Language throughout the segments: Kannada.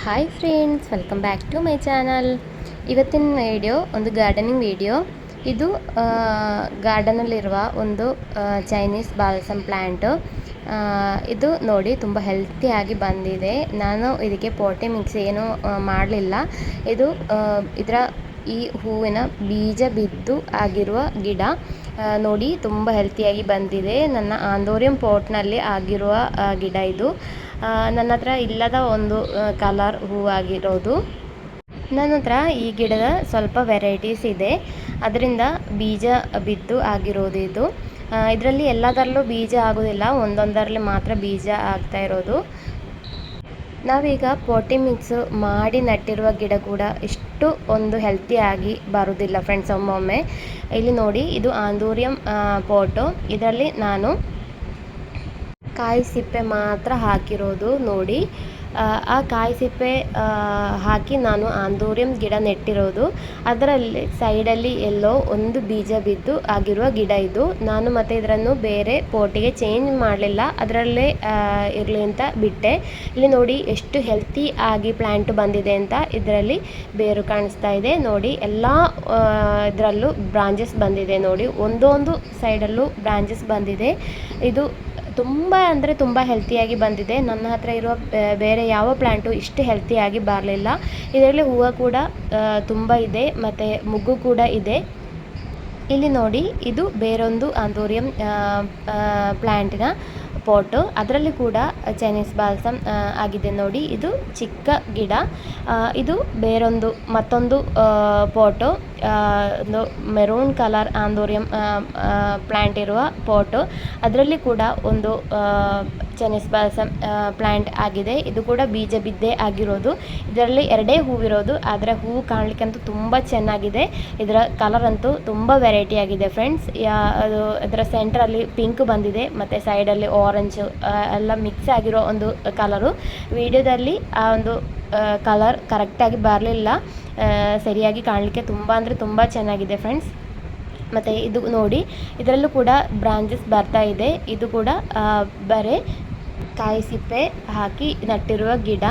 Hi friends, welcome back to my channel. ಇವತ್ತಿನ ವಿಡಿಯೋ ಒಂದು ಗಾರ್ಡನಿಂಗ್ ವಿಡಿಯೋ. ಇದು ಗಾರ್ಡನಲ್ಲಿರುವ ಒಂದು ಚೈನೀಸ್ ಬಾಲ್ಸಮ್ ಪ್ಲ್ಯಾಂಟು. ಇದು ನೋಡಿ ತುಂಬ ಹೆಲ್ತಿಯಾಗಿ ಬಂದಿದೆ. ನಾನು ಇದಕ್ಕೆ ಪಾಟಿ ಮಿಕ್ಸ್ ಏನೂ ಮಾಡಲಿಲ್ಲ. ಇದು ಈ ಹೂವಿನ ಬೀಜ ಬಿದ್ದು ಆಗಿರುವ ಗಿಡ. ನೋಡಿ ತುಂಬ ಹೆಲ್ತಿಯಾಗಿ ಬಂದಿದೆ. ನನ್ನ ಆಂದೋರಿಯಂ ಪಾಟ್ನಲ್ಲಿ ಆಗಿರುವ ಗಿಡ ಇದು. ನನ್ನ ಹತ್ರ ಇಲ್ಲದ ಒಂದು ಕಲರ್ ಹೂವಾಗಿರೋದು. ನನ್ನ ಹತ್ರ ಈ ಗಿಡದ ಸ್ವಲ್ಪ ವೆರೈಟೀಸ್ ಇದೆ, ಅದರಿಂದ ಬೀಜ ಬಿದ್ದು ಆಗಿರೋದು ಇದು. ಇದರಲ್ಲಿ ಎಲ್ಲದರಲ್ಲೂ ಬೀಜ ಆಗೋದಿಲ್ಲ, ಒಂದೊಂದರಲ್ಲಿ ಮಾತ್ರ ಬೀಜ ಆಗ್ತಾ ಇರೋದು. ನಾವೀಗ ಪಾಟಿ ಮಿಕ್ಸ್ ಮಾಡಿ ನಟ್ಟಿರುವ ಗಿಡ ಕೂಡ ಇಷ್ಟು ಒಂದು ಹೆಲ್ತಿಯಾಗಿ ಬರೋದಿಲ್ಲ ಫ್ರೆಂಡ್ಸ್. ಒಮ್ಮೊಮ್ಮೆ ಇಲ್ಲಿ ನೋಡಿ, ಇದು ಆಂದೋರಿಯಂ ಪಾಟು. ಇದರಲ್ಲಿ ನಾನು ಕಾಯಿ ಸಿಪ್ಪೆ ಮಾತ್ರ ಹಾಕಿರೋದು. ನೋಡಿ, ಆ ಕಾಯಿ ಸಿಪ್ಪೆ ಹಾಕಿ ನಾನು ಆಂದೋರಿಯಂ ಗಿಡ ನೆಟ್ಟಿರೋದು. ಅದರಲ್ಲಿ ಸೈಡಲ್ಲಿ ಎಲ್ಲೋ ಒಂದು ಬೀಜ ಬಿದ್ದು ಆಗಿರುವ ಗಿಡ ಇದು. ನಾನು ಮತ್ತೆ ಇದನ್ನು ಬೇರೆ ಪೋಟಿಗೆ ಚೇಂಜ್ ಮಾಡಲಿಲ್ಲ, ಅದರಲ್ಲೇ ಇರಲಿ ಅಂತ ಬಿಟ್ಟೆ. ಇಲ್ಲಿ ನೋಡಿ ಎಷ್ಟು ಹೆಲ್ತಿ ಆಗಿ ಪ್ಲ್ಯಾಂಟ್ ಬಂದಿದೆ ಅಂತ. ಇದರಲ್ಲಿ ಬೇರು ಕಾಣಿಸ್ತಾ ಇದೆ ನೋಡಿ. ಎಲ್ಲ ಇದರಲ್ಲೂ ಬ್ರಾಂಚಸ್ ಬಂದಿದೆ ನೋಡಿ, ಒಂದೊಂದು ಸೈಡಲ್ಲೂ ಬ್ರಾಂಚಸ್ ಬಂದಿದೆ. ಇದು ತುಂಬ ಅಂದರೆ ತುಂಬ ಹೆಲ್ತಿಯಾಗಿ ಬಂದಿದೆ. ನನ್ನ ಹತ್ರ ಇರುವ ಬೇರೆ ಯಾವ ಪ್ಲ್ಯಾಂಟು ಇಷ್ಟು ಹೆಲ್ತಿಯಾಗಿ ಬರಲಿಲ್ಲ. ಇದರಲ್ಲಿ ಹೂವು ಕೂಡ ತುಂಬ ಇದೆ ಮತ್ತು ಮುಗ್ಗು ಕೂಡ ಇದೆ. ಇಲ್ಲಿ ನೋಡಿ, ಇದು ಬೇರೊಂದು ಆಂದೋರಿಯಂ ಪ್ಲ್ಯಾಂಟಿನ ಪಾಟು. ಅದರಲ್ಲಿ ಕೂಡ ಚೈನೀಸ್ ಬಾಲ್ಸಮ್ ಆಗಿದೆ ನೋಡಿ. ಇದು ಚಿಕ್ಕ ಗಿಡ. ಇದು ಮತ್ತೊಂದು ಪಾಟು, ಒಂದು ಮೆರೂನ್ ಕಲರ್ ಆಂದೋರಿಯಂ ಪ್ಲ್ಯಾಂಟ್ ಇರುವ ಪಾಟು. ಅದರಲ್ಲಿ ಕೂಡ ಒಂದು ಚೈನೀಸ್ ಬಾಲ್ಸಮ್ ಪ್ಲ್ಯಾಂಟ್ ಆಗಿದೆ. ಇದು ಕೂಡ ಬೀಜ ಬಿದ್ದೇ ಆಗಿರೋದು. ಇದರಲ್ಲಿ ಎರಡೇ ಹೂವಿರೋದು, ಆದರೆ ಹೂವು ಕಾಣಲಿಕ್ಕಂತೂ ತುಂಬ ಚೆನ್ನಾಗಿದೆ. ಇದರ ಕಲರ್ ಅಂತೂ ತುಂಬ ವೆರೈಟಿ ಆಗಿದೆ ಫ್ರೆಂಡ್ಸ್. ಅದು ಅದರ ಸೆಂಟ್ರಲ್ಲಿ ಪಿಂಕ್ ಬಂದಿದೆ ಮತ್ತು ಸೈಡಲ್ಲಿ ಆರೆಂಜು ಎಲ್ಲ ಮಿಕ್ಸ್ ಆಗಿರೋ ಒಂದು ಕಲರು. ವಿಡಿಯೋದಲ್ಲಿ ಆ ಒಂದು ಕಲರ್ ಕರೆಕ್ಟಾಗಿ ಬರಲಿಲ್ಲ, ಸರಿಯಾಗಿ ಕಾಣಲಿಕ್ಕೆ ತುಂಬ ಅಂದರೆ ತುಂಬ ಚೆನ್ನಾಗಿದೆ ಫ್ರೆಂಡ್ಸ್. ಮತ್ತು ಇದು ನೋಡಿ, ಇದರಲ್ಲೂ ಕೂಡ ಬ್ರಾಂಚಸ್ ಬರ್ತಾ ಇದೆ. ಇದು ಕೂಡ ಬರೀ ಕಾಯಿ ಸಿಪ್ಪೆ ಹಾಕಿ ನಟ್ಟಿರುವ ಗಿಡ.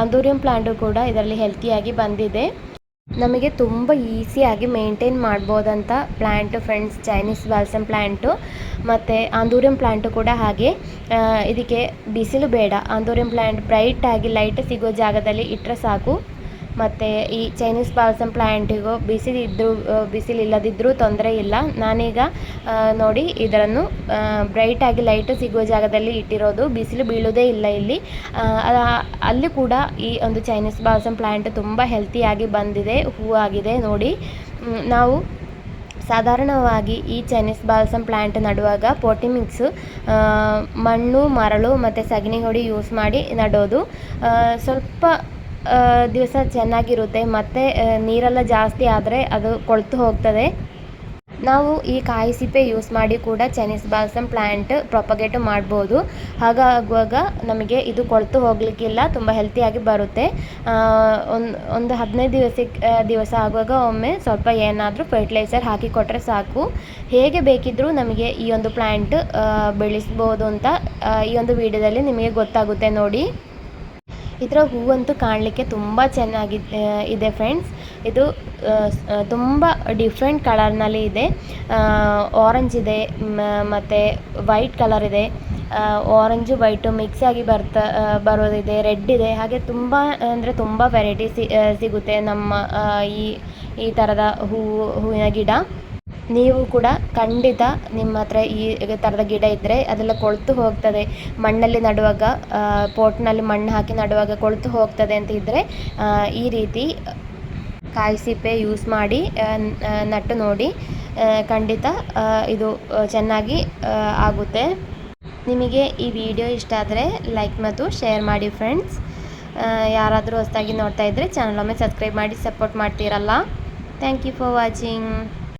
ಆಂದೋರಿಯಂ ಪ್ಲ್ಯಾಂಟು ಕೂಡ ಇದರಲ್ಲಿ ಹೆಲ್ತಿಯಾಗಿ ಬಂದಿದೆ. ನಮಗೆ ತುಂಬ ಈಸಿಯಾಗಿ ಮೇಂಟೈನ್ ಮಾಡ್ಬೋದಂಥ plant friends, Chinese balsam plant. ಮತ್ತು ಆಂದೋರಿಯಂ ಪ್ಲ್ಯಾಂಟು ಕೂಡ ಹಾಗೆ. ಇದಕ್ಕೆ ಬಿಸಿಲು ಬೇಡ. ಆಂದೋರಿಯಂ ಪ್ಲ್ಯಾಂಟ್ ಬ್ರೈಟಾಗಿ ಲೈಟ್ ಸಿಗೋ ಜಾಗದಲ್ಲಿ ಇಟ್ಟರೆ ಸಾಕು. ಮತ್ತು ಈ ಚೈನೀಸ್ ಬಾಲ್ಸಮ್ ಪ್ಲ್ಯಾಂಟಿಗೂ ಬಿಸಿಲಿಲ್ಲದಿದ್ದರೂ ತೊಂದರೆ ಇಲ್ಲ. ನಾನೀಗ ನೋಡಿ, ಇದನ್ನು ಬ್ರೈಟಾಗಿ ಲೈಟ್ ಸಿಗುವ ಜಾಗದಲ್ಲಿ ಇಟ್ಟಿರೋದು, ಬಿಸಿಲು ಬೀಳೋದೇ ಇಲ್ಲ ಇಲ್ಲಿ. ಅಲ್ಲಿ ಕೂಡ ಈ ಒಂದು ಚೈನೀಸ್ ಬಾಲ್ಸಮ್ ಪ್ಲ್ಯಾಂಟ್ ತುಂಬ ಹೆಲ್ತಿಯಾಗಿ ಬಂದಿದೆ, ಹೂವಾಗಿದೆ ನೋಡಿ. ನಾವು ಸಾಧಾರಣವಾಗಿ ಈ ಚೈನೀಸ್ ಬಾಲ್ಸಮ್ ಪ್ಲ್ಯಾಂಟ್ ನಡುವಾಗ ಪಾಟಿ ಮಿಕ್ಸು ಮಣ್ಣು, ಮರಳು ಮತ್ತು ಸಗಣಿ ಹೊಡಿ ಯೂಸ್ ಮಾಡಿ ನಡೋದು. ಸ್ವಲ್ಪ ದಿವಸ ಚೆನ್ನಾಗಿರುತ್ತೆ, ಮತ್ತು ನೀರೆಲ್ಲ ಜಾಸ್ತಿ ಆದರೆ ಅದು ಕೊಳೆತು ಹೋಗ್ತದೆ. ನಾವು ಈ ಕಾಯಿ ಸಿಪ್ಪೆ ಯೂಸ್ ಮಾಡಿ ಕೂಡ ಚೈನೀಸ್ ಬಾಲ್ಸಮ್ ಪ್ಲ್ಯಾಂಟ್ ಪ್ರೊಪಗೇಟ್ ಮಾಡ್ಬೋದು. ಹಾಗಾಗುವಾಗ ನಮಗೆ ಇದು ಕೊಳೆತು ಹೋಗಲಿಕ್ಕಿಲ್ಲ, ತುಂಬ ಹೆಲ್ತಿಯಾಗಿ ಬರುತ್ತೆ. ಒಂದು 15 ದಿವಸ ಆಗುವಾಗ ಒಮ್ಮೆ ಸ್ವಲ್ಪ ಏನಾದರೂ ಫರ್ಟಿಲೈಸರ್ ಹಾಕಿ ಕೊಟ್ಟರೆ ಸಾಕು. ಹೇಗೆ ಬೇಕಿದ್ದರೂ ನಮಗೆ ಈ ಒಂದು ಪ್ಲ್ಯಾಂಟ್ ಬೆಳೆಸ್ಬೋದು ಅಂತ ಈ ಒಂದು ವಿಡಿಯೋದಲ್ಲಿ ನಿಮಗೆ ಗೊತ್ತಾಗುತ್ತೆ ನೋಡಿ. ಇದರ ಹೂವಂತೂ ಕಾಣಲಿಕ್ಕೆ ತುಂಬ ಚೆನ್ನಾಗಿ ಇದೆ ಫ್ರೆಂಡ್ಸ್. ಇದು ತುಂಬ ಡಿಫ್ರೆಂಟ್ ಕಲರ್ನಲ್ಲಿ ಇದೆ. ಆರೆಂಜ್ ಇದೆ ಮತ್ತು ವೈಟ್ ಕಲರ್ ಇದೆ. ಆರೆಂಜು ವೈಟು ಮಿಕ್ಸ್ ಆಗಿ ಬರೋದಿದೆ, ರೆಡ್ ಇದೆ. ಹಾಗೆ ತುಂಬ ಅಂದರೆ ತುಂಬ ವೆರೈಟಿ ಸಿಗುತ್ತೆ ನಮ್ಮ ಈ ಥರದ ಹೂವಿನ ಗಿಡ. ನೀವು ಕೂಡ ಖಂಡಿತ ನಿಮ್ಮ ಹತ್ರ ಈ ಥರದ ಗಿಡ ಇದ್ದರೆ, ಅದೆಲ್ಲ ಕೊಳೆತು ಹೋಗ್ತದೆ ಮಣ್ಣಲ್ಲಿ ನಡುವಾಗ, ಪೋಟ್ನಲ್ಲಿ ಮಣ್ಣು ಹಾಕಿ ನಡುವಾಗ ಕೊಳೆತು ಹೋಗ್ತದೆ ಅಂತ ಇದ್ದರೆ ಈ ರೀತಿ ಕಾಯಿ ಸಿಪ್ಪೆ ಯೂಸ್ ಮಾಡಿ ನಟ್ಟು ನೋಡಿ, ಖಂಡಿತ ಇದು ಚೆನ್ನಾಗಿ ಆಗುತ್ತೆ. ನಿಮಗೆ ಈ ವಿಡಿಯೋ ಇಷ್ಟ ಆದರೆ ಲೈಕ್ ಮತ್ತು ಶೇರ್ ಮಾಡಿ ಫ್ರೆಂಡ್ಸ್. ಯಾರಾದರೂ ಹೊಸದಾಗಿ ನೋಡ್ತಾ ಇದ್ದರೆ ಚಾನಲ್ ಒಮ್ಮೆ ಸಬ್ಸ್ಕ್ರೈಬ್ ಮಾಡಿ ಸಪೋರ್ಟ್ ಮಾಡ್ತೀರಲ್ಲ. Thank you for watching.